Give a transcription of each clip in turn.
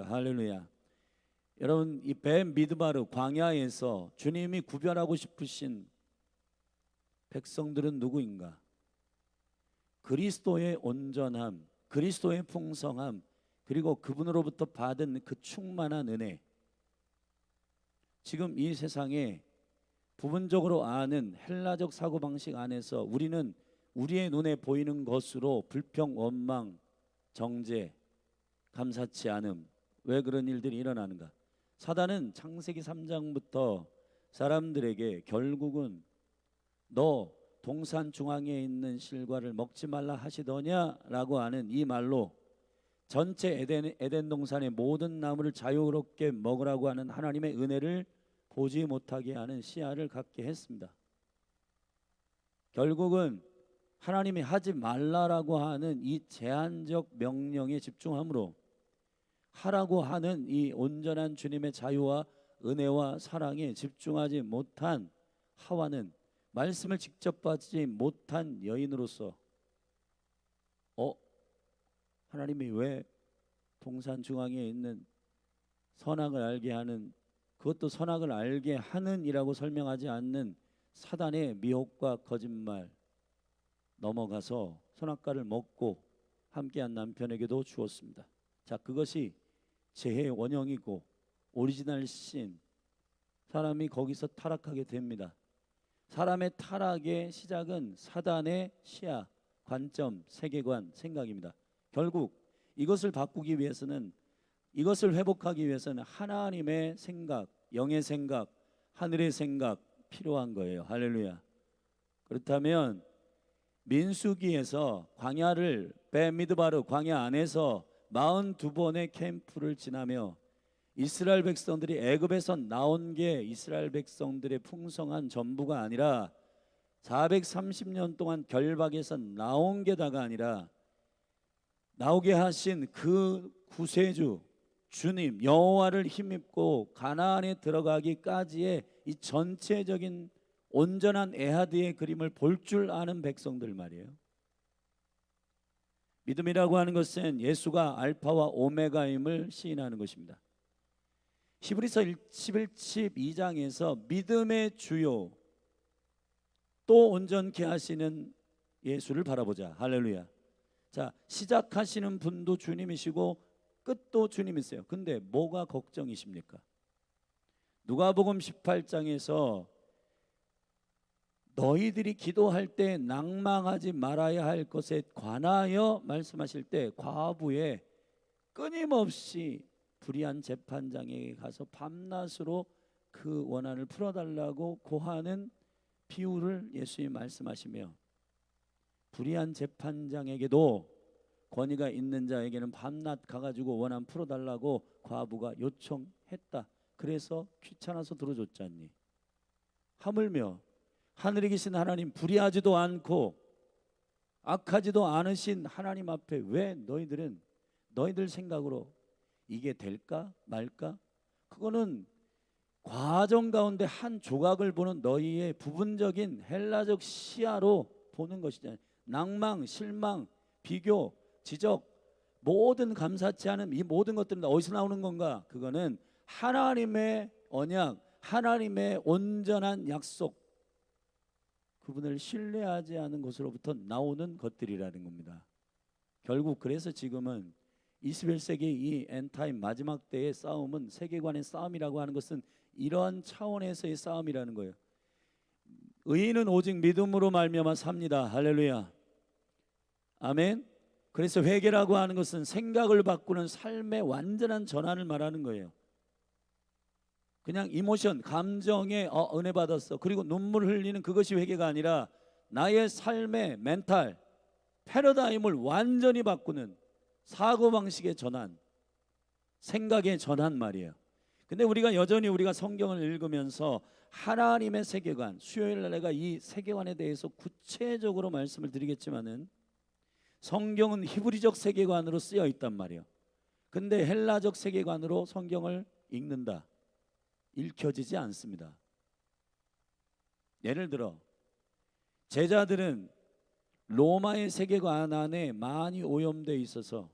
것입니다. 할렐루야. 여러분, 이 벤 미드바르 광야에서 주님이 구별하고 싶으신 백성들은 누구인가? 그리스도의 온전함, 그리스도의 풍성함, 그리고 그분으로부터 받은 그 충만한 은혜. 지금 이 세상에 부분적으로 아는 헬라적 사고방식 안에서 우리는 우리의 눈에 보이는 것으로 불평, 원망, 정죄, 감사치 않음. 왜 그런 일들이 일어나는가? 사단은 창세기 3장부터 사람들에게 결국은 너 동산 중앙에 있는 실과를 먹지 말라 하시더냐라고 하는 이 말로 전체 에덴 동산의 모든 나무를 자유롭게 먹으라고 하는 하나님의 은혜를 보지 못하게 하는 시야를 갖게 했습니다. 결국은 하나님이 하지 말라라고 하는 이 제한적 명령에 집중함으로 하라고 하는 이 온전한 주님의 자유와 은혜와 사랑에 집중하지 못한 하와는 말씀을 직접 받지 못한 여인으로서 하나님이 왜 동산 중앙에 있는 선악을 알게 하는, 그것도 선악을 알게 하는 이라고 설명하지 않는 사단의 미혹과 거짓말 넘어가서 선악과를 먹고 함께한 남편에게도 주었습니다. 자, 그것이 죄의 원형이고 오리지널 신, 사람이 거기서 타락하게 됩니다. 사람의 타락의 시작은 사단의 시야, 관점, 세계관, 생각입니다. 결국 이것을 바꾸기 위해서는, 이것을 회복하기 위해서는 하나님의 생각, 영의 생각, 하늘의 생각 필요한 거예요. 할렐루야. 그렇다면 민수기에서 광야를, 벤미드바르 광야 안에서 42번의 캠프를 지나며 이스라엘 백성들이 애굽에서 나온 게 이스라엘 백성들의 풍성한 전부가 아니라 430년 동안 결박에서 나온 게 다가 아니라 나오게 하신 그 구세주 주님 여호와를 힘입고 가나안에 들어가기까지의 이 전체적인 온전한 에하드의 그림을 볼 줄 아는 백성들 말이에요. 믿음이라고 하는 것은 예수가 알파와 오메가임을 시인하는 것입니다. 히브리서 11집 2장에서 믿음의 주요 또 온전케 하시는 예수를 바라보자. 할렐루야. 자, 시작하시는 분도 주님이시고 끝도 주님이세요. 근데 뭐가 걱정이십니까? 누가복음 18장에서 너희들이 기도할 때 낭망하지 말아야 할 것에 관하여 말씀하실 때 과부의 끊임없이 불의한 재판장에게 가서 밤낮으로 그 원한을 풀어달라고 고하는 비유를 예수님이 말씀하시며, 불의한 재판장에게도 권위가 있는 자에게는 밤낮 가가지고 원한 풀어달라고 과부가 요청했다. 그래서 귀찮아서 들어줬잖니. 하물며 하늘에 계신 하나님, 불의하지도 않고 악하지도 않으신 하나님 앞에 왜 너희들은 너희들 생각으로 이게 될까 말까? 그거는 과정 가운데 한 조각을 보는 너희의 부분적인 헬라적 시야로 보는 것이잖아요. 낭망, 실망, 비교, 지적, 모든 감사치 않은 이 모든 것들은 어디서 나오는 건가? 그거는 하나님의 언약, 하나님의 온전한 약속, 그분을 신뢰하지 않은 것으로부터 나오는 것들이라는 겁니다. 결국 그래서 지금은 21세기 이 엔타임 마지막 때의 싸움은 세계관의 싸움이라고 하는 것은 이러한 차원에서의 싸움이라는 거예요. 의인은 오직 믿음으로 말미암아 삽니다. 할렐루야. 아멘. 그래서 회개라고 하는 것은 생각을 바꾸는 삶의 완전한 전환을 말하는 거예요. 그냥 이모션, 감정에 은혜 받았어, 그리고 눈물 흘리는 그것이 회개가 아니라 나의 삶의 멘탈, 패러다임을 완전히 바꾸는 사고방식의 전환, 생각의 전환 말이에요. 근데 우리가 여전히 우리가 성경을 읽으면서 하나님의 세계관, 수요일 날 내가 이 세계관에 대해서 구체적으로 말씀을 드리겠지만은 성경은 히브리적 세계관으로 쓰여 있단 말이에요. 근데 헬라적 세계관으로 성경을 읽는다, 읽혀지지 않습니다. 예를 들어 제자들은 로마의 세계관 안에 많이 오염되어 있어서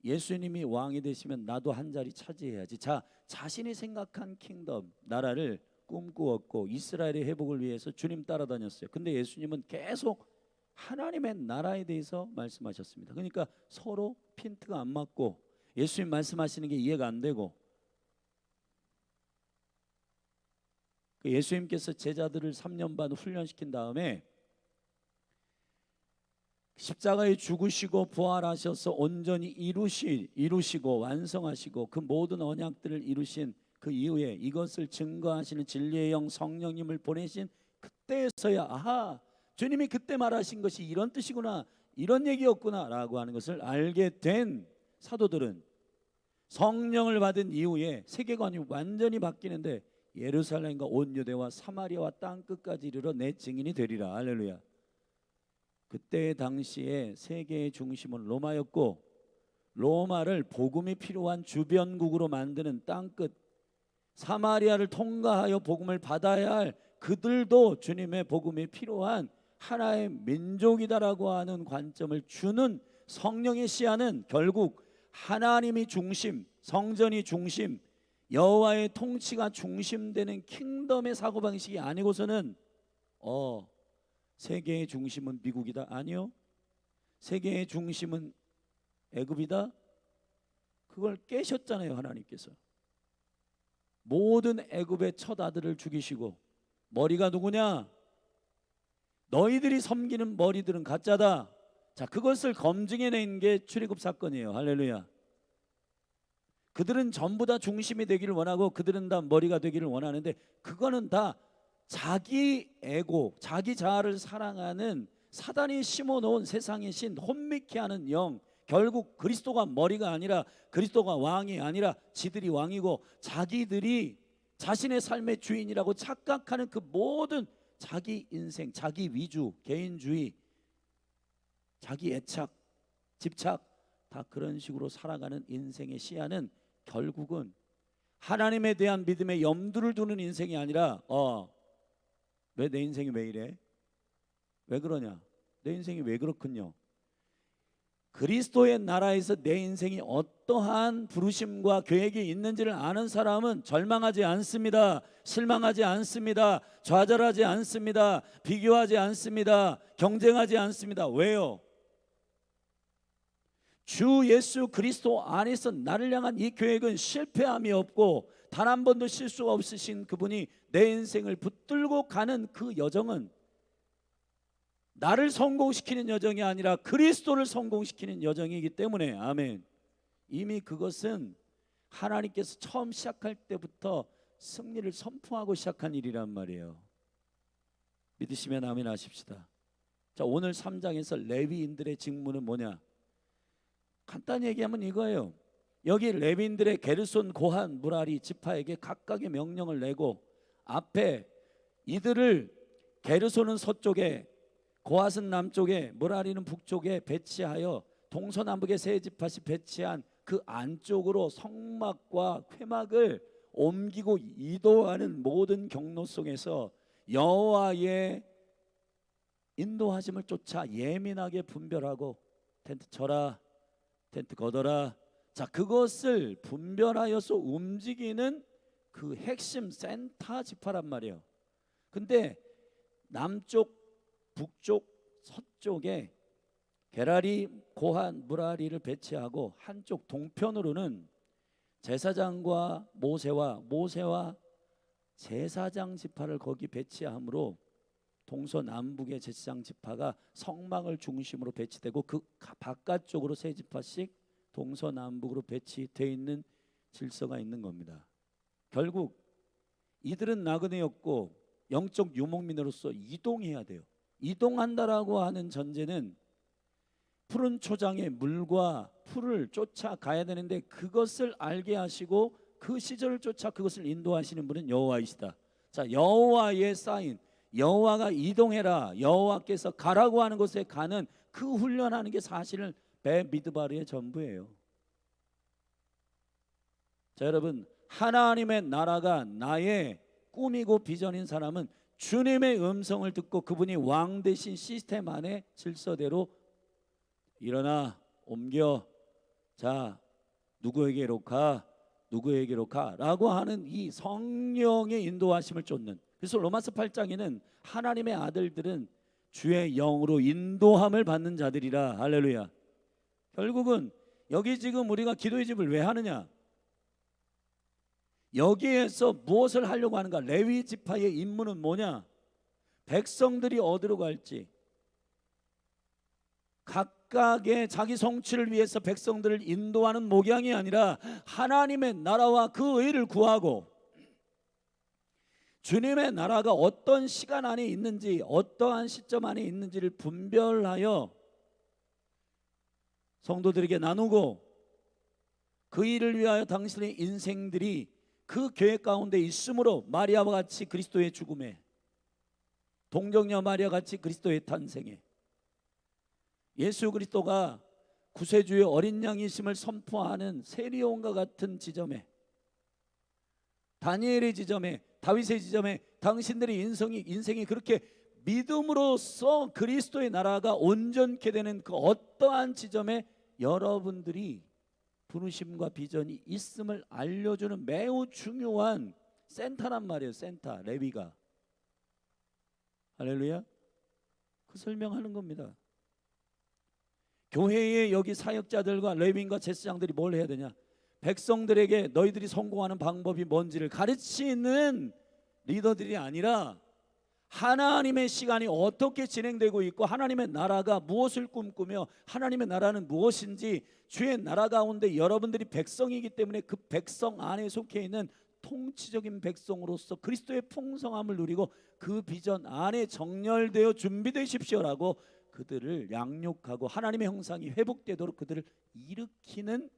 예수님이 왕이 되시면 나도 한 자리 차지해야지. 자, 자신이 생각한 킹덤, 나라를 꿈꾸었고 이스라엘의 회복을 위해서 주님 따라다녔어요. 근데 예수님은 계속 하나님의 나라에 대해서 말씀하셨습니다. 그러니까 서로 핀트가 안 맞고 예수님 말씀하시는 게 이해가 안 되고, 예수님께서 제자들을 3년 반 훈련시킨 다음에 십자가에 죽으시고 부활하셔서 온전히 이루시고 완성하시고 그 모든 언약들을 이루신 그 이후에 이것을 증거하시는 진리의 영 성령님을 보내신 그때서야 아하, 주님이 그때 말하신 것이 이런 뜻이구나, 이런 얘기였구나 라고 하는 것을 알게 된 사도들은 성령을 받은 이후에 세계관이 완전히 바뀌는데 예루살렘과 온 유대와 사마리아와 땅끝까지 이르러 내 증인이 되리라. 할렐루야. 그때 당시에 세계의 중심은 로마였고, 로마를 복음이 필요한 주변국으로 만드는 땅끝 사마리아를 통과하여 복음을 받아야 할 그들도 주님의 복음이 필요한 하나의 민족이다라고 하는 관점을 주는 성령의 시야는 결국 하나님이 중심, 성전이 중심, 여호와의 통치가 중심되는 킹덤의 사고방식이 아니고서는 세계의 중심은 미국이다? 아니요. 세계의 중심은 애굽이다? 그걸 깨셨잖아요. 하나님께서 모든 애굽의 첫 아들을 죽이시고, 머리가 누구냐? 너희들이 섬기는 머리들은 가짜다. 자, 그것을 검증해낸 게 출애굽 사건이에요. 할렐루야. 그들은 전부 다 중심이 되기를 원하고 그들은 다 머리가 되기를 원하는데 그거는 다 자기 에고, 자기 자아를 사랑하는 사단이 심어놓은 세상의 신, 혼미케 하는 영, 결국 그리스도가 머리가 아니라, 그리스도가 왕이 아니라 지들이 왕이고 자기들이 자신의 삶의 주인이라고 착각하는 그 모든 자기 인생, 자기 위주, 개인주의, 자기 애착, 집착, 다 그런 식으로 살아가는 인생의 시야는 결국은 하나님에 대한 믿음에 염두를 두는 인생이 아니라 왜 내 인생이 왜 이래? 왜 그러냐? 내 인생이 왜 그렇군요? 그리스도의 나라에서 내 인생이 어떠한 부르심과 계획이 있는지를 아는 사람은 절망하지 않습니다. 실망하지 않습니다. 좌절하지 않습니다. 비교하지 않습니다. 경쟁하지 않습니다. 왜요? 주 예수 그리스도 안에서 나를 향한 이 계획은 실패함이 없고 단 한 번도 실수가 없으신 그분이 내 인생을 붙들고 가는 그 여정은 나를 성공시키는 여정이 아니라 그리스도를 성공시키는 여정이기 때문에, 아멘, 이미 그것은 하나님께서 처음 시작할 때부터 승리를 선포하고 시작한 일이란 말이에요. 믿으시면 아멘 하십시다. 자, 오늘 3장에서 레위인들의 직무는 뭐냐? 간단히 얘기하면 이거예요. 여기 레위인들의 게르손, 고한, 무라리 지파에게 각각의 명령을 내고 앞에 이들을 게르손은 서쪽에, 고핫은 남쪽에, 무라리는 북쪽에 배치하여 동서남북의 세 지파씩 배치한 그 안쪽으로 성막과 회막을 옮기고 이동하는 모든 경로 속에서 여호와의 인도하심을 쫓아 예민하게 분별하고 텐트 쳐라, 텐트 걷어라. 자, 그것을 분별하여서 움직이는 그 핵심 센터 지파란 말이에요. 근데 남쪽, 북쪽, 서쪽에 게라리, 고한, 무라리를 배치하고 한쪽 동편으로는 제사장과 모세와 제사장 지파를 거기 배치함으로 동서남북의 제사장 지파가 성막을 중심으로 배치되고 그 바깥쪽으로 세 지파씩 동서남북으로 배치되어 있는 질서가 있는 겁니다. 결국 이들은 나그네였고 영적 유목민으로서 이동해야 돼요. 이동한다라고 하는 전제는 푸른 초장에 물과 풀을 쫓아가야 되는데 그것을 알게 하시고 그 시절을 쫓아 그것을 인도하시는 분은 여호와이시다. 자, 여호와의 사인, 여호와가 이동해라, 여호와께서 가라고 하는 곳에 가는 그 훈련하는 게 사실은 베미드바르의 전부예요. 자, 여러분, 하나님의 나라가 나의 꿈이고 비전인 사람은 주님의 음성을 듣고 그분이 왕 대신 시스템 안에 질서대로 일어나, 옮겨, 자, 누구에게로 가, 누구에게로 가라고 하는 이 성령의 인도하심을 쫓는. 그래서 로마서 8장에는 하나님의 아들들은 주의 영으로 인도함을 받는 자들이라. 할렐루야. 결국은 여기 지금 우리가 기도의 집을 왜 하느냐, 여기에서 무엇을 하려고 하는가? 레위 지파의 임무는 뭐냐? 백성들이 어디로 갈지 각각의 자기 성취를 위해서 백성들을 인도하는 목양이 아니라 하나님의 나라와 그 의를 구하고 주님의 나라가 어떤 시간 안에 있는지, 어떠한 시점 안에 있는지를 분별하여 성도들에게 나누고 그 일을 위하여 당신의 인생들이 그 계획 가운데 있으므로 마리아와 같이 그리스도의 죽음에, 동정녀 마리아 같이 그리스도의 탄생에, 예수 그리스도가 구세주의 어린 양이심을 선포하는 세리온과 같은 지점에, 다니엘의 지점에, 다윗의 지점에 당신들의 인생이 그렇게 믿음으로써 그리스도의 나라가 온전케 되는 그 어떠한 지점에 여러분들이 부르심과 비전이 있음을 알려주는 매우 중요한 센터란 말이에요. 센터, 레위가. 할렐루야. 그 설명하는 겁니다. 교회의 여기 사역자들과 레위인과 제사장들이 뭘 해야 되냐? 백성들에게 너희들이 성공하는 방법이 뭔지를 가르치는 리더들이 아니라 하나님의 시간이 어떻게 진행되고 있고 하나님의 나라가 무엇을 꿈꾸며 하나님의 나라는 무엇인지, 주의 나라 가운데 여러분들이 백성이기 때문에 그 백성 안에 속해 있는 통치적인 백성으로서 그리스도의 풍성함을 누리고 그 비전 안에 정렬되어 준비되십시오라고 그들을 양육하고 하나님의 형상이 회복되도록 그들을 일으키는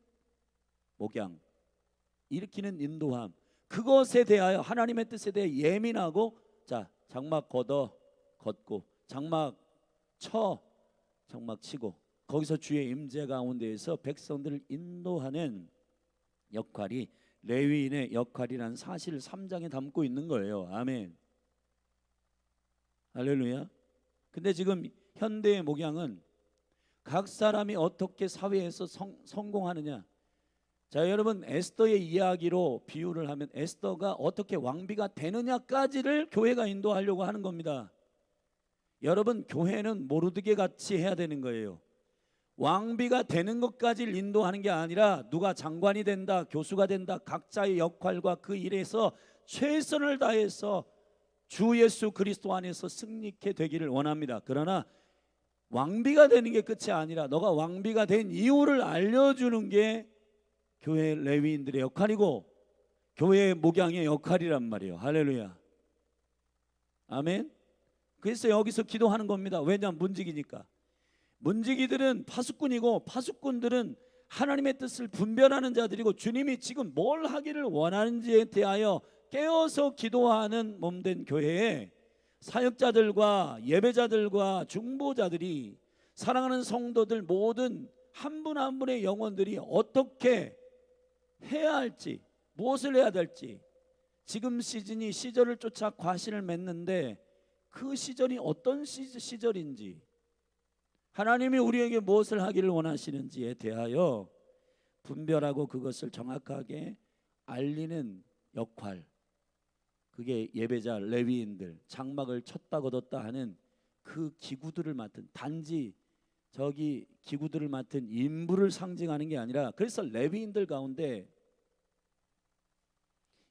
목양, 일으키는 인도함, 그것에 대하여 하나님의 뜻에 대해 예민하고, 자, 장막 걷고 장막 치고 거기서 주의 임재 가운데에서 백성들을 인도하는 역할이 레위인의 역할이라는 사실을 3장에 담고 있는 거예요. 아멘. 할렐루야. 근데 지금 현대의 목양은 각 사람이 어떻게 사회에서 성공하느냐. 자, 여러분, 에스더의 이야기로 비유를 하면 에스더가 어떻게 왕비가 되느냐까지를 교회가 인도하려고 하는 겁니다. 여러분, 교회는 모르드게 같이 해야 되는 거예요. 왕비가 되는 것까지를 인도하는 게 아니라 누가 장관이 된다, 교수가 된다, 각자의 역할과 그 일에서 최선을 다해서 주 예수 그리스도 안에서 승리케 되기를 원합니다. 그러나 왕비가 되는 게 끝이 아니라 너가 왕비가 된 이유를 알려주는 게 교회 레위인들의 역할이고 교회의 목양의 역할이란 말이에요. 할렐루야. 아멘. 그래서 여기서 기도하는 겁니다. 왜냐하면 문지기니까. 문지기들은 파수꾼이고 파수꾼들은 하나님의 뜻을 분별하는 자들이고 주님이 지금 뭘 하기를 원하는지에 대하여 깨어서 기도하는 몸된 교회에 사역자들과 예배자들과 중보자들이, 사랑하는 성도들 모든 한 분 한 분의 영혼들이 어떻게 해야 할지, 무엇을 해야 될지, 지금 시절을 쫓아 과실을 맺는데 그 시절이 어떤 시절인지, 하나님이 우리에게 무엇을 하기를 원하시는지에 대하여 분별하고 그것을 정확하게 알리는 역할, 그게 예배자 레위인들, 장막을 쳤다 걷었다 하는 그 기구들을 맡은, 단지 저기 기구들을 맡은 인부를 상징하는 게 아니라, 그래서 레위인들 가운데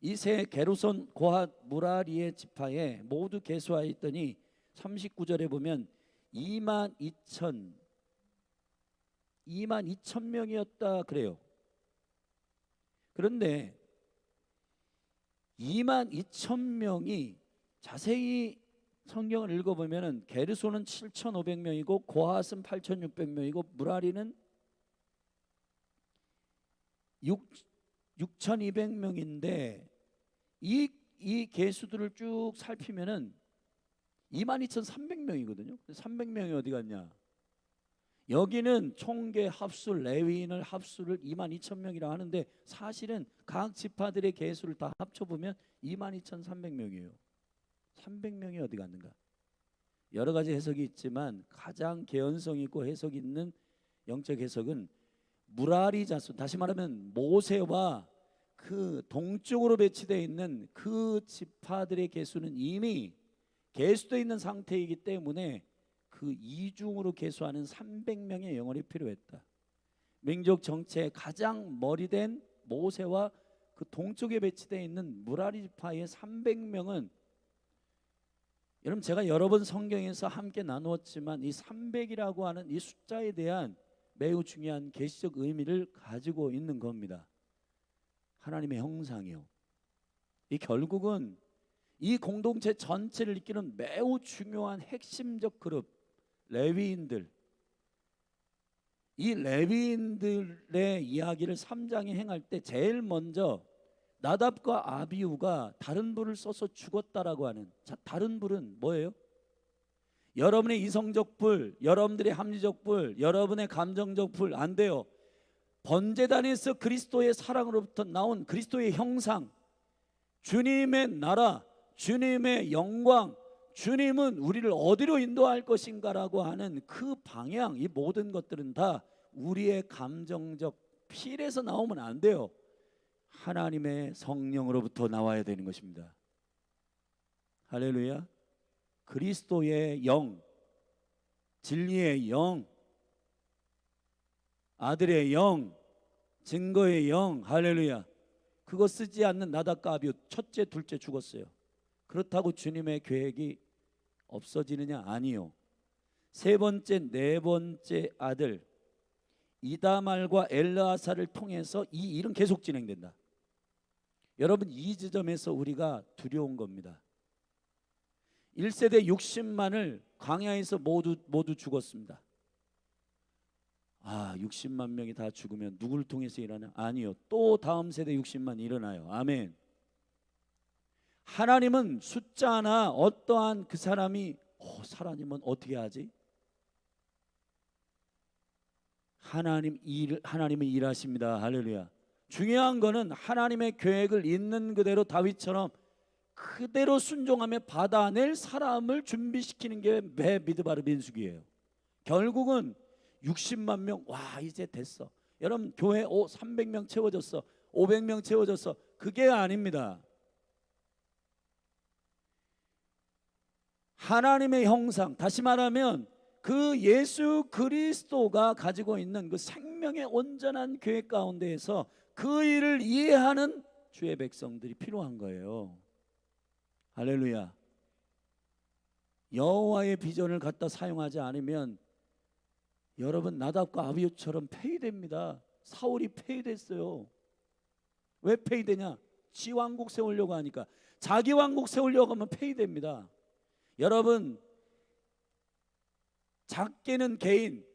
이 세 게르손, 고핫, 무라리의 지파에 모두 계수하였더니 39절에 보면 2만 2천 명이었다 그래요. 그런데 2만 2천 명이 자세히 성경을 읽어보면 게르손은 7,500명이고 고핫은 8,600명이고 무라리는 6,200명인데 이 개수들을 쭉 살피면은 22,300명이거든요. 300명이 어디 갔냐? 여기는 총계 합수, 레위인을 합수를 22,000명이라 하는데 사실은 각 지파들의 개수를 다 합쳐보면 22,300명이에요. 300명이 어디 갔는가? 여러 가지 해석이 있지만 가장 개연성 있고 해석 있는 영적 해석은 무라리 자손, 다시 말하면 모세와 그 동쪽으로 배치되어 있는 그 지파들의 계수는 이미 계수되어 있는 상태이기 때문에 그 이중으로 계수하는 300명의 영혼이 필요했다. 민족 정체의 가장 머리된 모세와 그 동쪽에 배치되어 있는 무라리 지파의 300명은, 여러분 제가 여러 번 성경에서 함께 나누었지만 이 300이라고 하는 이 숫자에 대한 매우 중요한 계시적 의미를 가지고 있는 겁니다. 하나님의 형상이요. 이 결국은 이 공동체 전체를 이끄는 매우 중요한 핵심적 그룹 레위인들, 이 레위인들의 이야기를 3장에 행할 때 제일 먼저 나답과 아비후가 다른 불을 써서 죽었다라고 하는, 자, 다른 불은 뭐예요? 여러분의 이성적 불, 여러분들의 합리적 불, 여러분의 감정적 불 안 돼요. 번제단에서 그리스도의 사랑으로부터 나온 그리스도의 형상, 주님의 나라, 주님의 영광, 주님은 우리를 어디로 인도할 것인가라고 하는 그 방향, 이 모든 것들은 다 우리의 감정적 필에서 나오면 안 돼요. 하나님의 성령으로부터 나와야 되는 것입니다. 할렐루야. 그리스도의 영, 진리의 영, 아들의 영, 증거의 영, 할렐루야. 그거 쓰지 않는 나답과 아비후 첫째 둘째 죽었어요. 그렇다고 주님의 계획이 없어지느냐? 아니요. 세 번째 네 번째 아들 이다말과 엘르아사를 통해서 이 일은 계속 진행된다. 여러분 이 지점에서 우리가 두려운 겁니다. 1세대 60만을 광야에서 모두 죽었습니다. 60만 명이 다 죽으면 누구를 통해서 일하냐? 아니요. 또 다음 세대 60만 일어나요. 아멘. 하나님은 숫자나 어떠한 그 사람이 사람이면 어떻게 하지? 하나님은 일하십니다. 할렐루야. 중요한 거는 하나님의 계획을 있는 그대로 다윗처럼 그대로 순종하며 받아낼 사람을 준비시키는 게 메비드바르 민숙이에요. 결국은 60만 명, 이제 됐어. 여러분 교회 300명 채워졌어, 500명 채워졌어, 그게 아닙니다. 하나님의 형상, 다시 말하면 그 예수 그리스도가 가지고 있는 그 생명의 온전한 계획 가운데에서 그 일을 이해하는 주의 백성들이 필요한 거예요. 할렐루야. 여호와의 비전을 갖다 사용하지 않으면 여러분 나답과 아비후처럼 폐위됩니다. 사울이 폐위됐어요. 왜 폐위되냐? 지 왕국 세우려고 하니까. 자기 왕국 세우려고 하면 폐위됩니다. 여러분 작게는 개인,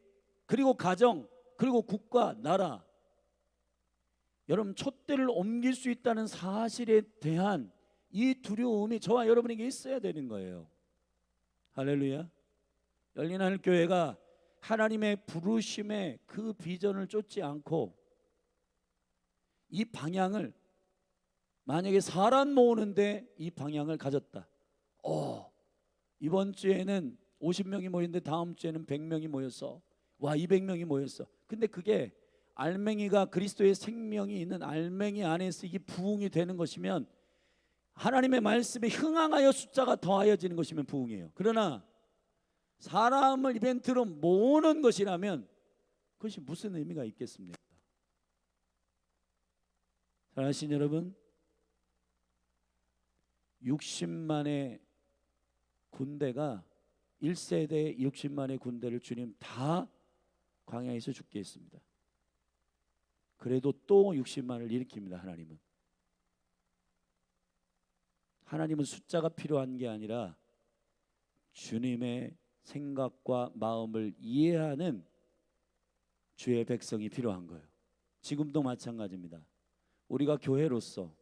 그리고 가정, 그리고 국가, 나라, 여러분 촛대를 옮길 수 있다는 사실에 대한 이 두려움이 저와 여러분에게 있어야 되는 거예요. 할렐루야. 열린 하늘 교회가 하나님의 부르심의 그 비전을 쫓지 않고 이 방향을, 만약에 사람 모으는데 이 방향을 가졌다. 이번 주에는 50명이 모였는데 다음 주에는 100명이 모였어. 200명이 모였어. 근데 그게 알맹이가 그리스도의 생명이 있는 알맹이 안에서 이게 부흥이 되는 것이면, 하나님의 말씀에 흥황하여 숫자가 더하여지는 것이면 부흥이에요. 그러나 사람을 이벤트로 모으는 것이라면 그것이 무슨 의미가 있겠습니까? 사랑하신 여러분, 60만의 군대가 1세대 60만의 군대를 주님 다 광야에서 죽게 했습니다. 그래도 또 60만을 일으킵니다. 하나님은 숫자가 필요한 게 아니라 주님의 생각과 마음을 이해하는 주의 백성이 필요한 거예요. 지금도 마찬가지입니다. 우리가 교회로서,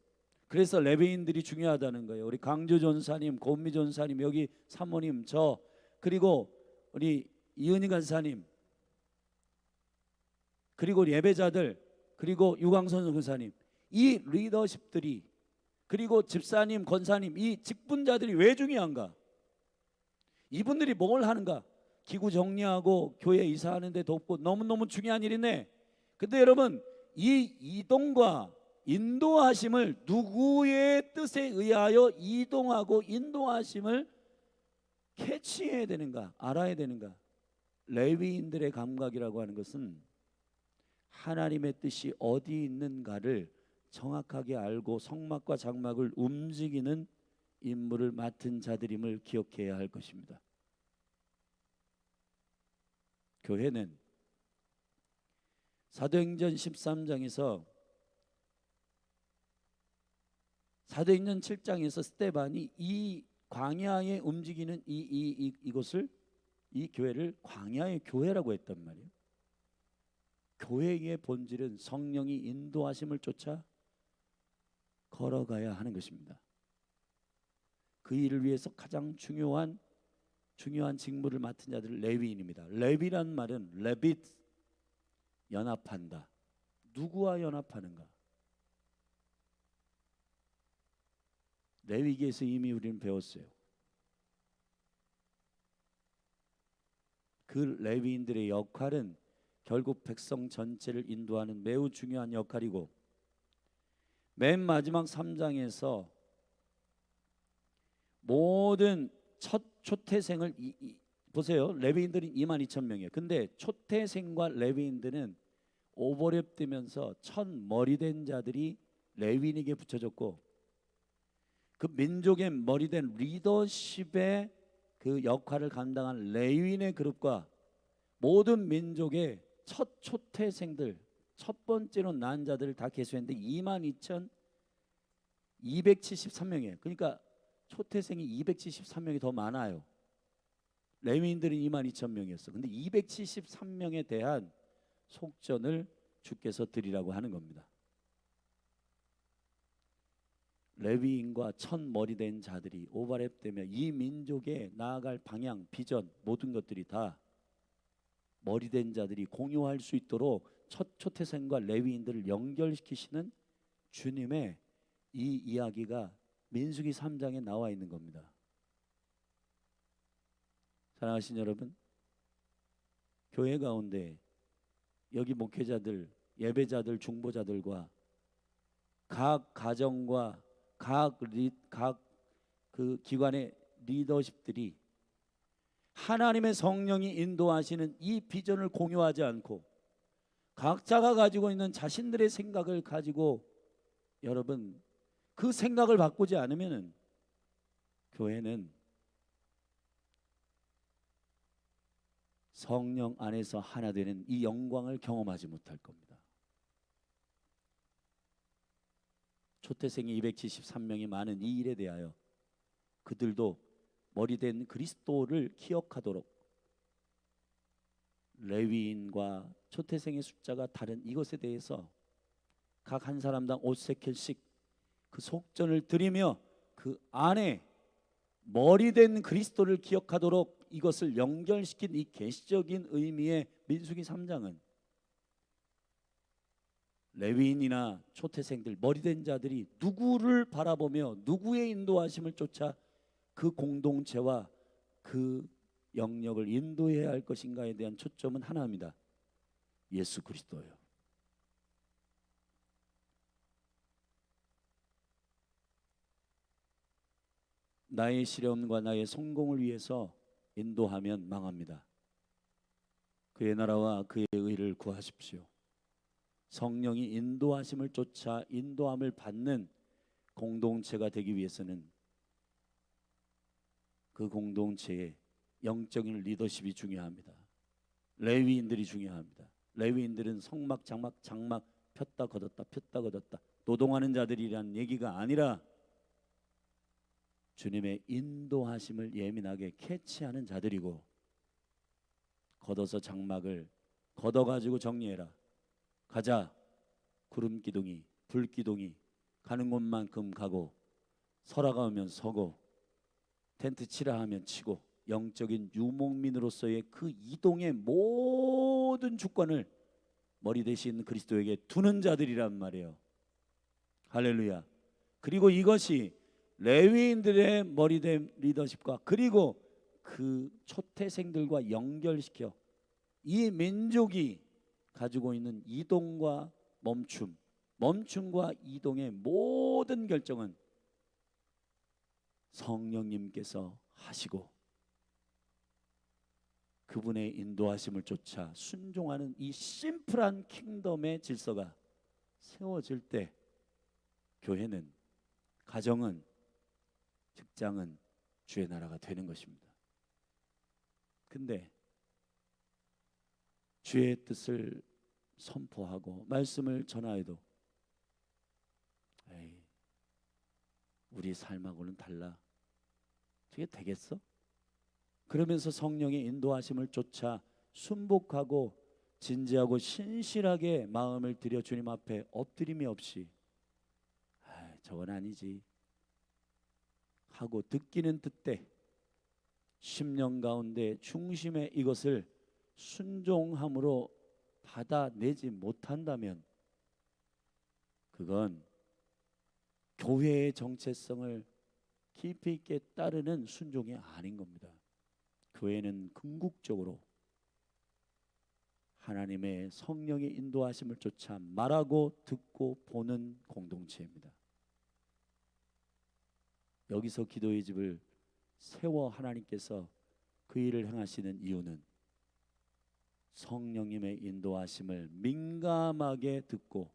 그래서 레위인들이 중요하다는 거예요. 우리 강주 전사님, 고은미 전사님, 여기 사모님, 저, 그리고 우리 이은희 간사님, 그리고 예배자들, 그리고 유광선 선교사님, 이 리더십들이, 그리고 집사님, 권사님, 이 직분자들이 왜 중요한가? 이분들이 뭘 하는가? 기구 정리하고 교회 이사하는 데 돕고 너무너무 중요한 일이네. 근데 여러분, 이 이동과 인도하심을 누구의 뜻에 의하여 이동하고 인도하심을 캐치해야 되는가, 알아야 되는가? 레위인들의 감각이라고 하는 것은 하나님의 뜻이 어디 있는가를 정확하게 알고 성막과 장막을 움직이는 임무를 맡은 자들임을 기억해야 할 것입니다. 교회는 사도행전 13장에서 사도행전 7장에서 스데반이 이 광야에 움직이는 이곳을, 이 교회를 광야의 교회라고 했단 말이에요. 교회의 본질은 성령이 인도하심을 쫓아 걸어가야 하는 것입니다. 그 일을 위해서 가장 중요한 직무를 맡은 자들은 레위인입니다. 레위란 말은 레빗, 연합한다. 누구와 연합하는가? 레위기에서 이미 우리는 배웠어요. 그 레위인들의 역할은 결국 백성 전체를 인도하는 매우 중요한 역할이고, 맨 마지막 3장에서 모든 첫 초태생을 보세요. 레위인들이 22,000명이에요. 근데 초태생과 레위인들은 오버랩되면서 첫 머리된 자들이 레위인에게 붙여졌고, 그 민족의 머리된 리더십의 그 역할을 감당한 레위인의 그룹과 모든 민족의 첫 초태생들, 첫 번째로 난 자들을 다 계수했는데 22,273명이에요. 그러니까 초태생이 273명이 더 많아요. 레위인들은 22,000명이었어. 근데 273명에 대한 속전을 주께서 드리라고 하는 겁니다. 레위인과 첫 머리된 자들이 오버랩되며 이 민족의 나아갈 방향, 비전, 모든 것들이 다 머리된 자들이 공유할 수 있도록 첫 초태생과 레위인들을 연결시키시는 주님의 이 이야기가 민수기 3장에 나와 있는 겁니다. 사랑하신 여러분, 교회 가운데 여기 목회자들, 예배자들, 중보자들과 각 가정과 각 그 기관의 리더십들이 하나님의 성령이 인도하시는 이 비전을 공유하지 않고 각자가 가지고 있는 자신들의 생각을 가지고, 여러분, 그 생각을 바꾸지 않으면 교회는 성령 안에서 하나 되는 이 영광을 경험하지 못할 겁니다. 초태생이 273명이 많은 이 일에 대하여 그들도 머리된 그리스도를 기억하도록 레위인과 초태생의 숫자가 다른 이것에 대해서 각 한 사람당 5세켈씩 그 속전을 드리며 그 안에 머리된 그리스도를 기억하도록 이것을 연결시킨 이 계시적인 의미의 민수기 3장은 레위인이나 초태생들, 머리된 자들이 누구를 바라보며 누구의 인도하심을 쫓아 그 공동체와 그 영역을 인도해야 할 것인가에 대한 초점은 하나입니다. 예수 그리스도예요. 나의 시련과 나의 성공을 위해서 인도하면 망합니다. 그의 나라와 그의 의를 구하십시오. 성령이 인도하심을 쫓아 인도함을 받는 공동체가 되기 위해서는 그 공동체의 영적인 리더십이 중요합니다. 레위인들이 중요합니다. 레위인들은 성막, 장막 폈다 걷었다 노동하는 자들이란 얘기가 아니라 주님의 인도하심을 예민하게 캐치하는 자들이고, 걷어서 장막을 걷어가지고 정리해라, 가자, 구름기둥이 불기둥이 가는 곳만큼 가고, 서라가 오면 서고, 텐트 치라 하면 치고, 영적인 유목민으로서의 그 이동의 모든 주권을 머리 대신 그리스도에게 두는 자들이란 말이에요. 할렐루야. 그리고 이것이 레위인들의 머리된 리더십과 그리고 그 초태생들과 연결시켜 이 민족이 가지고 있는 이동과 멈춤과 이동의 모든 결정은 성령님께서 하시고 그분의 인도하심을 쫓아 순종하는 이 심플한 킹덤의 질서가 세워질 때 교회는, 가정은, 직장은 주의 나라가 되는 것입니다. 근데 주의 뜻을 선포하고 말씀을 전하여도 에이, 우리 삶하고는 달라. 저게 되겠어? 그러면서 성령의 인도하심을 쫓아 순복하고 진지하고 신실하게 마음을 들여 주님 앞에 엎드림이 없이 저건 아니지 하고 듣기는 듣되 심령 가운데 중심에 이것을 순종함으로 받아내지 못한다면 그건 교회의 정체성을 깊이 있게 따르는 순종이 아닌 겁니다. 교회는 궁극적으로 하나님의 성령의 인도하심을 쫓아 말하고 듣고 보는 공동체입니다. 여기서 기도의 집을 세워 하나님께서 그 일을 행하시는 이유는 성령님의 인도하심을 민감하게 듣고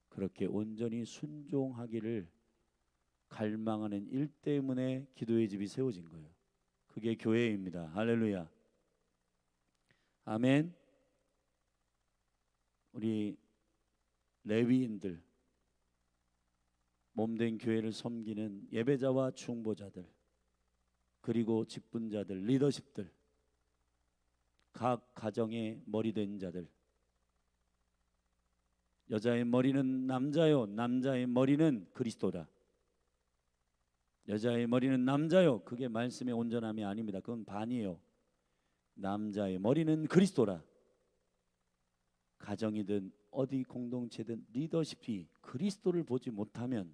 그렇게 온전히 순종하기를 갈망하는 일 때문에 기도의 집이 세워진 거예요. 그게 교회입니다. 할렐루야. 아멘. 우리 레위인들, 몸된 교회를 섬기는 예배자와 중보자들, 그리고 직분자들, 리더십들, 각 가정의 머리된 자들, 여자의 머리는 남자요, 남자의 머리는 그리스도다. 여자의 머리는 남자요, 그게 말씀의 온전함이 아닙니다. 그건 반이에요. 남자의 머리는 그리스도라. 가정이든 어디 공동체든 리더십이 그리스도를 보지 못하면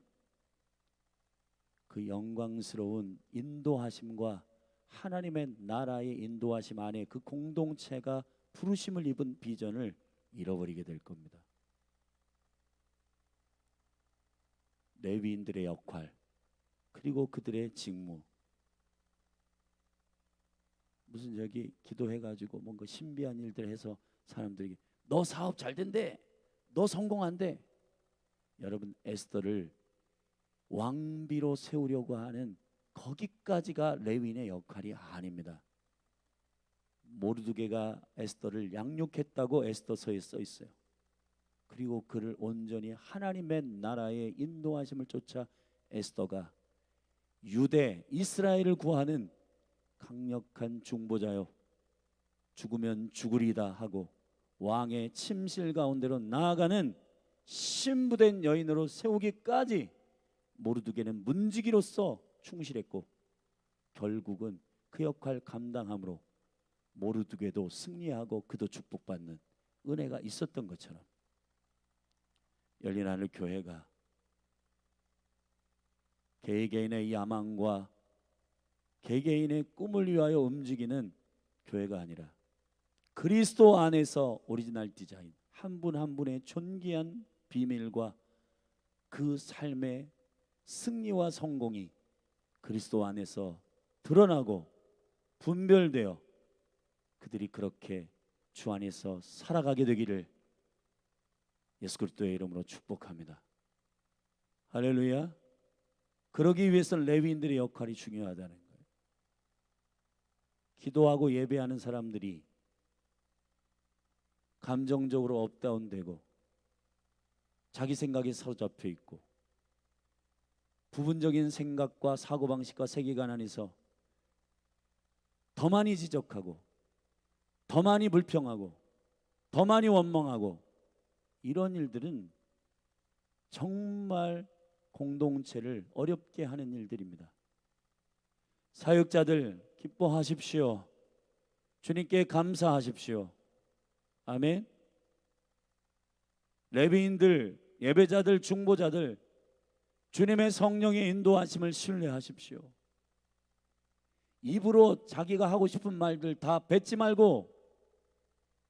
그 영광스러운 인도하심과 하나님의 나라의 인도하심 안에 그 공동체가 부르심을 입은 비전을 잃어버리게 될 겁니다. 레위인들의 역할, 그리고 그들의 직무. 무슨 저기 기도해가지고 뭔가 신비한 일들 해서 사람들에게 너 사업 잘 된대, 너 성공한대. 여러분, 에스더를 왕비로 세우려고 하는 거기까지가 레위인의 역할이 아닙니다. 모르드게가 에스더를 양육했다고 에스더서에 써 있어요. 그리고 그를 온전히 하나님의 나라의 인도하심을 쫓아 에스더가 유대 이스라엘을 구하는 강력한 중보자요, 죽으면 죽으리다 하고 왕의 침실 가운데로 나아가는 신부된 여인으로 세우기까지 모르드게는 문지기로서 충실했고 결국은 그 역할 감당함으로 모르드게도 승리하고 그도 축복받는 은혜가 있었던 것처럼 열린 하늘 교회가 개개인의 야망과 개개인의 꿈을 위하여 움직이는 교회가 아니라 그리스도 안에서 오리지널 디자인, 한 분 한 분의 존귀한 비밀과 그 삶의 승리와 성공이 그리스도 안에서 드러나고 분별되어 그들이 그렇게 주 안에서 살아가게 되기를 예수 그리스도의 이름으로 축복합니다. 할렐루야. 그러기 위해서 레위인들의 역할이 중요하다는 거예요. 기도하고 예배하는 사람들이 감정적으로 업다운되고 자기 생각에 사로잡혀 있고 부분적인 생각과 사고방식과 세계관 안에서 더 많이 지적하고 더 많이 불평하고 더 많이 원망하고 이런 일들은 정말 공동체를 어렵게 하는 일들입니다. 사역자들 기뻐하십시오. 주님께 감사하십시오. 아멘. 레위인들, 예배자들, 중보자들 주님의 성령의 인도하심을 신뢰하십시오. 입으로 자기가 하고 싶은 말들 다 뱉지 말고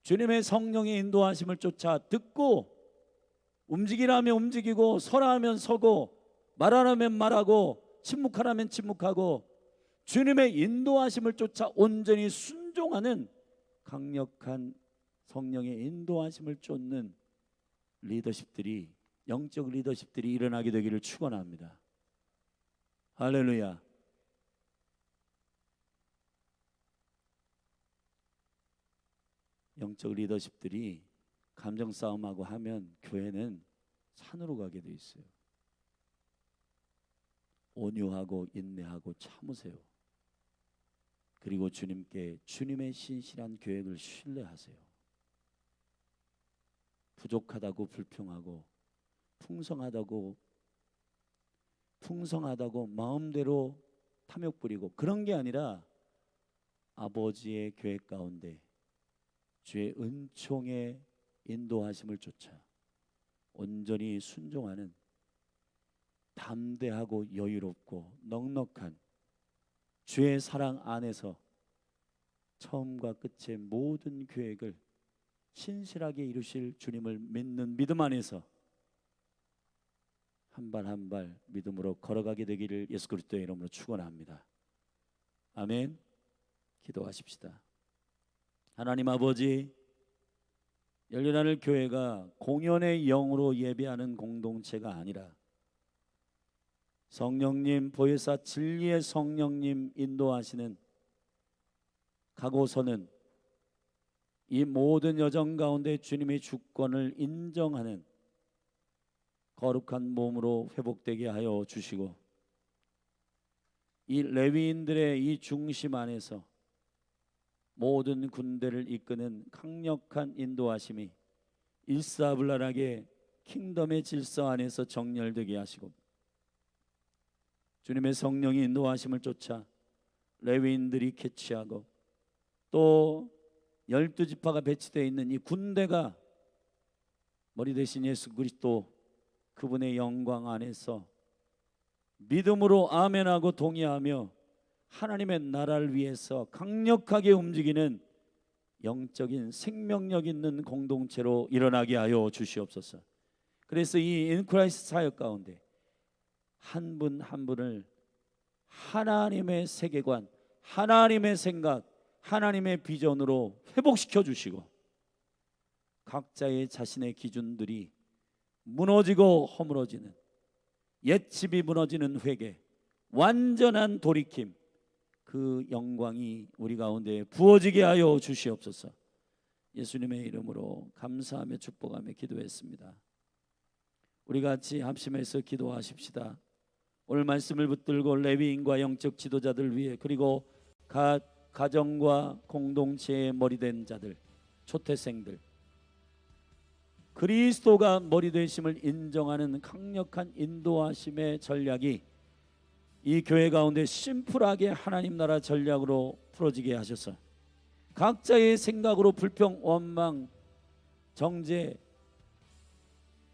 주님의 성령의 인도하심을 쫓아 듣고 움직이라면 움직이고 서라면 서고 말하라면 말하고 침묵하라면 침묵하고 주님의 인도하심을 쫓아 온전히 순종하는 강력한 성령의 인도하심을 쫓는 리더십들이, 영적 리더십들이 일어나게 되기를 축원합니다. 할렐루야. 영적 리더십들이 감정 싸움하고 하면 교회는 산으로 가게 돼 있어요. 온유하고 인내하고 참으세요. 그리고 주님께 주님의 신실한 계획을 신뢰하세요. 부족하다고 불평하고 풍성하다고 마음대로 탐욕 부리고 그런 게 아니라 아버지의 계획 가운데 주의 은총의 인도하심을 쫓아 온전히 순종하는 담대하고 여유롭고 넉넉한 주의 사랑 안에서 처음과 끝의 모든 계획을 신실하게 이루실 주님을 믿는 믿음 안에서 한 발 한 발 믿음으로 걸어가게 되기를 예수 그리스도의 이름으로 축원합니다. 아멘. 기도하십시다. 하나님 아버지, 열린하늘 교회가 공연의 영으로 예배하는 공동체가 아니라 성령님, 보혜사 진리의 성령님 인도하시는 가고서는 이 모든 여정 가운데 주님의 주권을 인정하는 거룩한 몸으로 회복되게 하여 주시고, 이 레위인들의 이 중심 안에서 모든 군대를 이끄는 강력한 인도하심이 일사불란하게 킹덤의 질서 안에서 정렬되게 하시고, 주님의 성령이 인도하심을 쫓아 레위인들이 캐치하고 또 12지파가 배치되어 있는 이 군대가 머리 대신 예수 그리스도 그분의 영광 안에서 믿음으로 아멘하고 동의하며 하나님의 나라를 위해서 강력하게 움직이는 영적인 생명력 있는 공동체로 일어나게 하여 주시옵소서. 그래서 이 인크라이스트 사역 가운데 한 분 한 분을 하나님의 세계관, 하나님의 생각, 하나님의 비전으로 회복시켜 주시고, 각자의 자신의 기준들이 무너지고 허물어지는, 옛집이 무너지는 회개, 완전한 돌이킴, 그 영광이 우리 가운데 부어지게 하여 주시옵소서. 예수님의 이름으로 감사하며 축복하며 기도했습니다. 우리 같이 합심해서 기도하십시다. 오늘 말씀을 붙들고 레위인과 영적 지도자들 위해, 그리고 가정과 공동체의 머리된 자들, 초태생들, 그리스도가 머리 되심을 인정하는 강력한 인도하심의 전략이 이 교회 가운데 심플하게 하나님 나라 전략으로 풀어지게 하셔서 각자의 생각으로 불평, 원망, 정죄,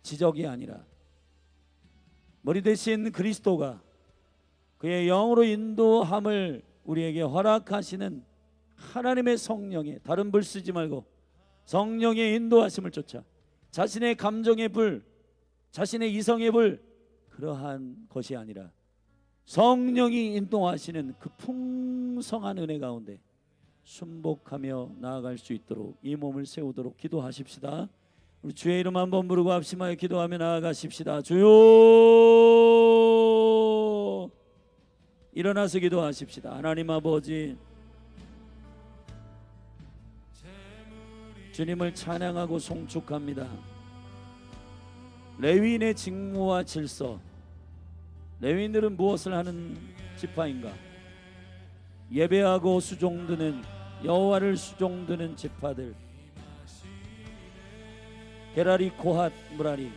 지적이 아니라 머리 대신 그리스도가 그의 영으로 인도함을 우리에게 허락하시는 하나님의 성령의, 다른 불 쓰지 말고 성령의 인도하심을 쫓아 자신의 감정의 불, 자신의 이성의 불, 그러한 것이 아니라 성령이 인도하시는 그 풍성한 은혜 가운데 순복하며 나아갈 수 있도록 이 몸을 세우도록 기도하십시다. 우리 주의 이름 한번 부르고 합심하여 기도하며 나아가십시다. 주여, 일어나서 기도하십시다. 하나님 아버지, 주님을 찬양하고 송축합니다. 레위인의 직무와 질서, 레위인들은 무엇을 하는 지파인가? 예배하고 수종드는, 여호와를 수종드는 지파들, 게라리, 고핫, 무라리.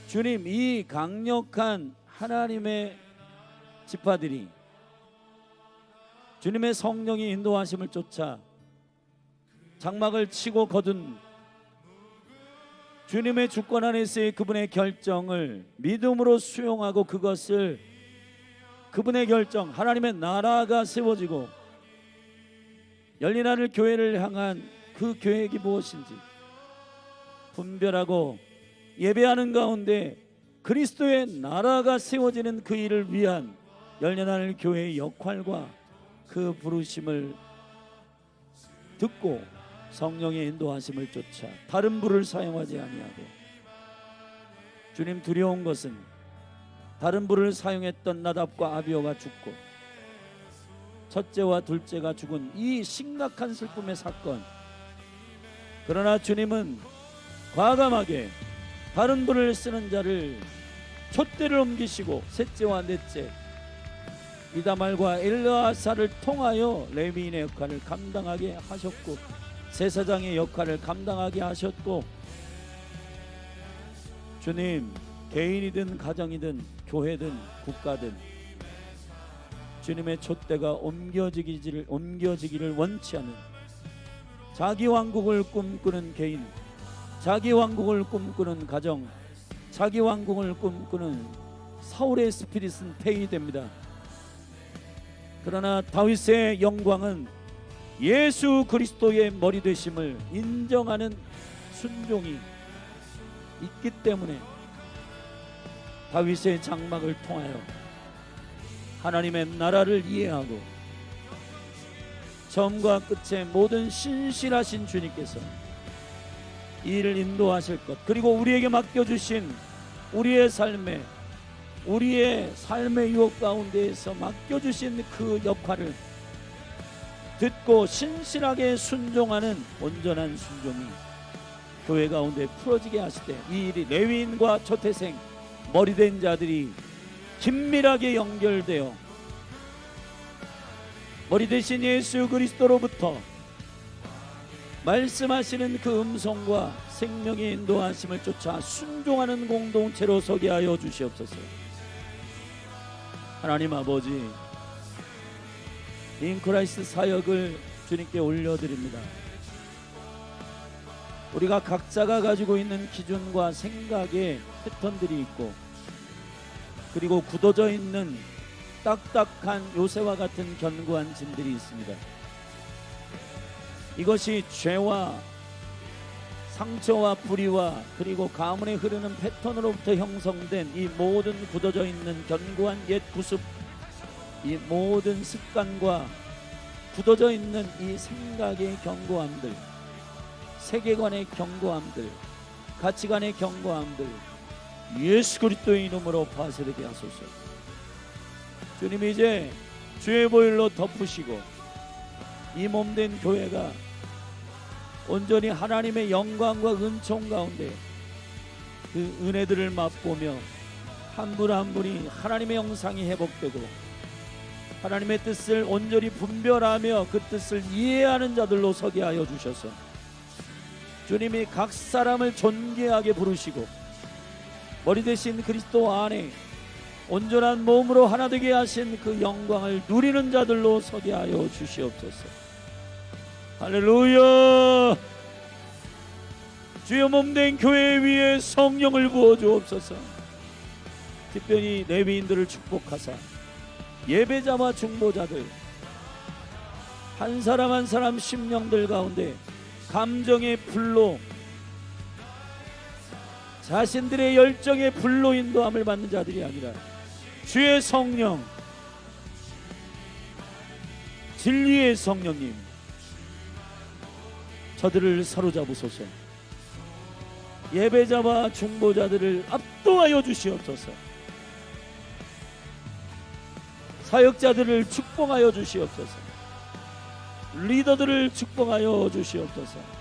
주님, 이 강력한 하나님의 지파들이 주님의 성령이 인도하심을 쫓아 장막을 치고 거둔 주님의 주권 안에서의 그분의 결정을 믿음으로 수용하고, 그것을 그분의 결정, 하나님의 나라가 세워지고 열린하늘 교회를 향한 그 계획이 무엇인지 분별하고 예배하는 가운데 그리스도의 나라가 세워지는 그 일을 위한 열려나는 교회의 역할과 그 부르심을 듣고 성령의 인도하심을 쫓아 다른 불을 사용하지 아니하고, 주님 두려운 것은 다른 불을 사용했던 나답과 아비오가 죽고 첫째와 둘째가 죽은 이 심각한 슬픔의 사건. 그러나 주님은 과감하게 다른 불을 쓰는 자를 촛대를 옮기시고 셋째와 넷째 이다말과 엘르아사를 통하여 레위인의 역할을 감당하게 하셨고, 제사장의 역할을 감당하게 하셨고, 주님 개인이든 가정이든 교회든 국가든 주님의 촛대가 옮겨지기를 원치 않은 자기 왕국을 꿈꾸는 개인, 자기 왕국을 꿈꾸는 가정, 자기 왕국을 꿈꾸는 사울의 스피릿은 폐위됩니다. 그러나 다윗의 영광은 예수 그리스도의 머리 되심을 인정하는 순종이 있기 때문에 다윗의 장막을 통하여 하나님의 나라를 이해하고 처음과 끝의 모든 신실하신 주님께서 이 일을 인도하실 것, 그리고 우리에게 맡겨주신 우리의 삶의 유혹 가운데에서 맡겨주신 그 역할을 듣고 신실하게 순종하는 온전한 순종이 교회 가운데 풀어지게 하시되, 이 일이 레위인과 초태생 머리된 자들이 긴밀하게 연결되어 머리 대신 예수 그리스도로부터 말씀하시는 그 음성과 생명의 인도하심을 쫓아 순종하는 공동체로 서게 하여 주시옵소서. 하나님 아버지, 인크라이스트 사역을 주님께 올려드립니다. 우리가 각자가 가지고 있는 기준과 생각의 패턴들이 있고, 그리고 굳어져 있는 딱딱한 요새와 같은 견고한 짐들이 있습니다. 이것이 죄와 상처와 불의와 그리고 가문에 흐르는 패턴으로부터 형성된 이 모든 굳어져 있는 견고한 옛 구습, 이 모든 습관과 굳어져 있는 이 생각의 견고함들, 세계관의 견고함들, 가치관의 견고함들, 예수 그리스도의 이름으로 파쇄되게 하소서. 주님, 이제 주의 보혈로 덮으시고 이 몸된 교회가 온전히 하나님의 영광과 은총 가운데 그 은혜들을 맛보며 한 분 한 분이 하나님의 형상이 회복되고 하나님의 뜻을 온전히 분별하며 그 뜻을 이해하는 자들로 서게 하여 주셔서 주님이 각 사람을 존귀하게 부르시고 머리 대신 그리스도 안에 온전한 몸으로 하나 되게 하신 그 영광을 누리는 자들로 서게 하여 주시옵소서. 할렐루야. 주여 몸된 교회 위에 성령을 부어 주옵소서. 특별히 레위인들을 축복하사 예배자와 중보자들 한 사람 한 사람 심령들 가운데 감정의 불로, 자신들의 열정의 불로 인도함을 받는 자들이 아니라 주의 성령, 진리의 성령님, 저들을 사로잡으소서. 예배자와 중보자들을 압도하여 주시옵소서. 사역자들을 축복하여 주시옵소서. 리더들을 축복하여 주시옵소서.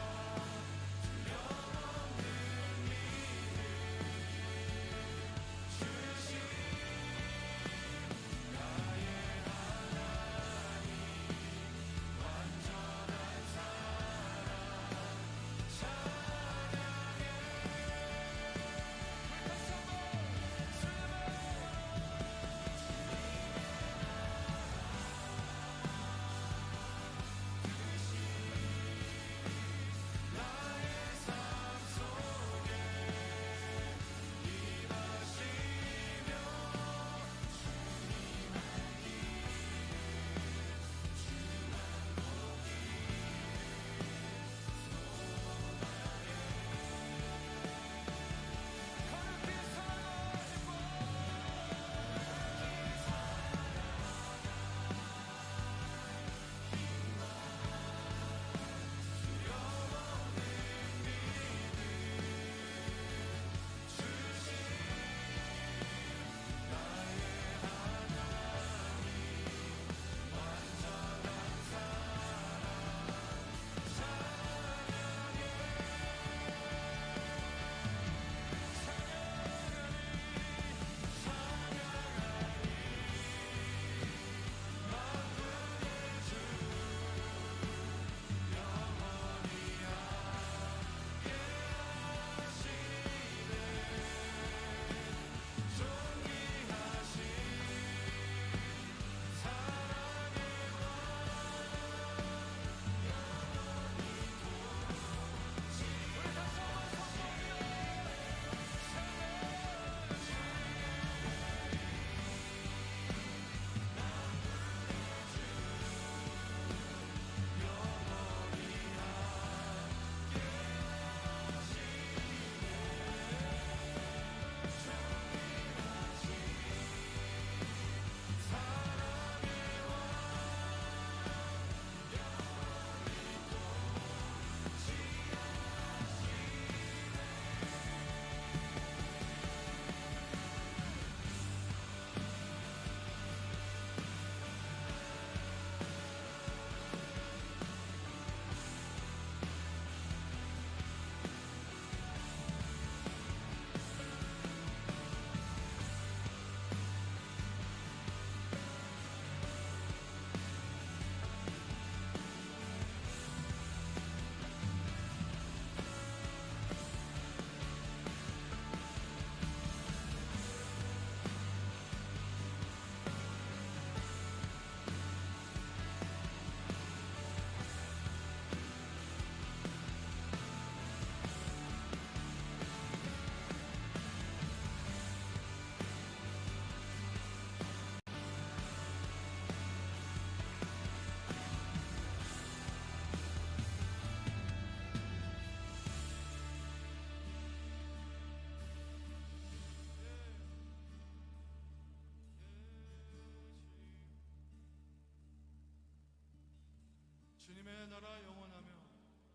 주님의 나라 영원하며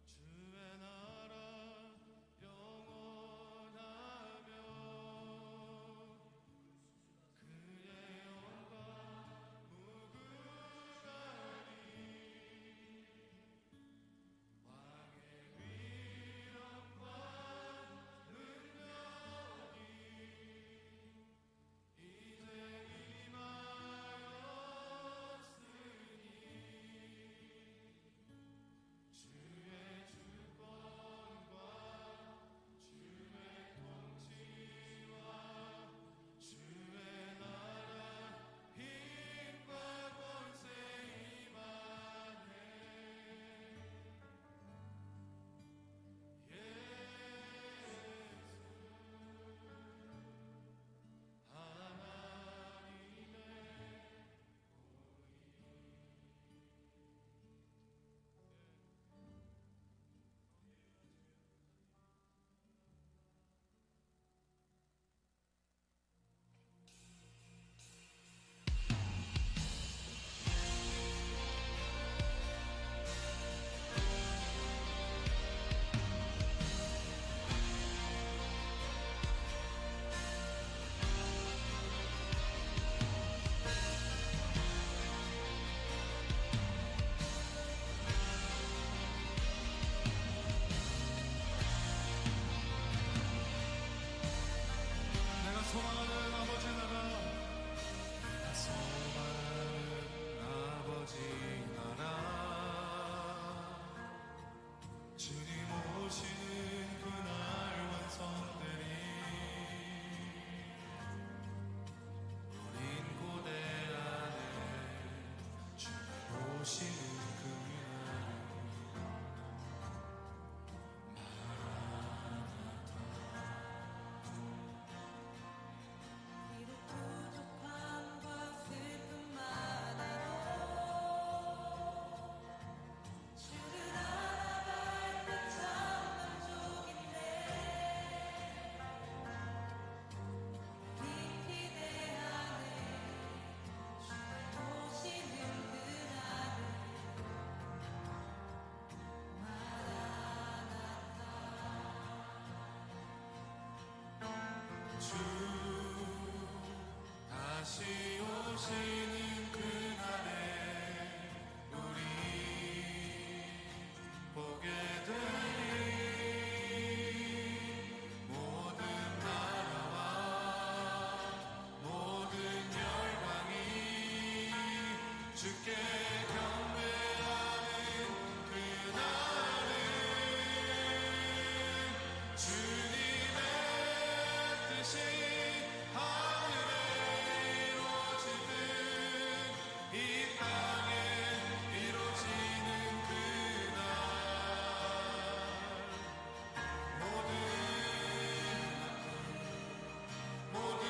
주의 나라 영원하며 그의 영광 무궁하니 왕의 위엄과 능력이 이제 임하였으니 주의 주권과 주의 통치와 주의 나라 힘과 권세 임하네. 예수 하나님의 내가 소망하는 아버지 나라 소망하는 아버지 나라 주님 오시는 그날 완성되리 우린 고대 안에 주님 오시는 그날 비록 부족함과 슬픔만으로 주를 알아갈 때 참 만족인데 깊이 대하네 주님 오시는 그날을 주 다시 오시는 그날에 우리 보게 되리 모든 나라와 모든 열방이 주께 경배하는 그날은 주님의 뜻이 하늘에 이루어지듯 이 땅에 이루어지는 그날 모든 모든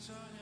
찬양